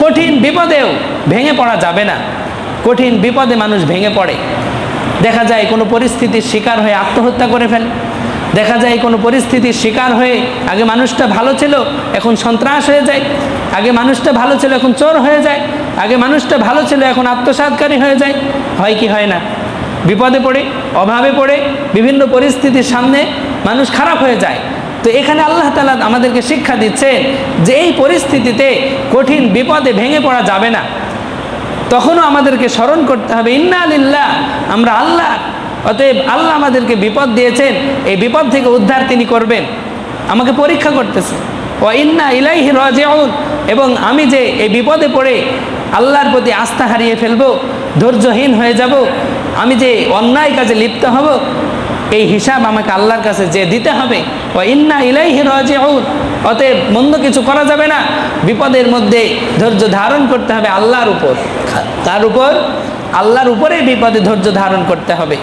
কঠিন বিপদেও ভেঙে পড়া যাবে না। কঠিন বিপদে মানুষ ভেঙে পড়ে। দেখা যায় কোনো পরিস্থিতির শিকার হয়ে আত্মহত্যা করে ফেলে। দেখা যায় কোনো পরিস্থিতির শিকার হয়ে আগে মানুষটা ভালো ছিল এখন সন্ত্রাস হয়ে যায়, আগে মানুষটা ভালো ছিল এখন চোর হয়ে যায়, আগে মানুষটা ভালো ছিল এখন আত্মসাৎকারী হয়ে যায়। হয় কি হয় না? বিপদে পড়ে, অভাবে পড়ে, বিভিন্ন পরিস্থিতির সামনে মানুষ খারাপ হয়ে যায়। তো এখানে আল্লাহ তাআলা আমাদেরকে শিক্ষা দিচ্ছে যে এই পরিস্থিতিতে কঠিন বিপদে ভেঙে পড়া যাবে না। তখনও আমাদেরকে স্মরণ করতে হবে ইন্না লিল্লাহ, আমরা আল্লাহ। অতএব আল্লাহ আমাদেরকে বিপদ দিয়েছেন, এই বিপদ থেকে উদ্ধার তিনি করবেন, আমাকে পরীক্ষা করতেছে। ওয়া ইন্না ইলাইহি রাজিউন, এবং আমি যে এই বিপদে পড়ে আল্লাহর প্রতি আস্থা হারিয়ে ফেলবো, ধৈর্যহীন হয়ে যাব, আমি যে অন্যায় কাজে লিপ্ত হব, এই হিসাব আমাকে আল্লাহর কাছে যে দিতে হবে। ওয়া ইন্না ইলাইহি রাজিউন, অতএব মন্দ কিছু করা যাবে না। বিপদের মধ্যে ধৈর্য ধারণ করতে হবে আল্লাহর উপর। তার উপর, আল্লাহর উপরে বিপদে ধৈর্য ধারণ করতে হবে।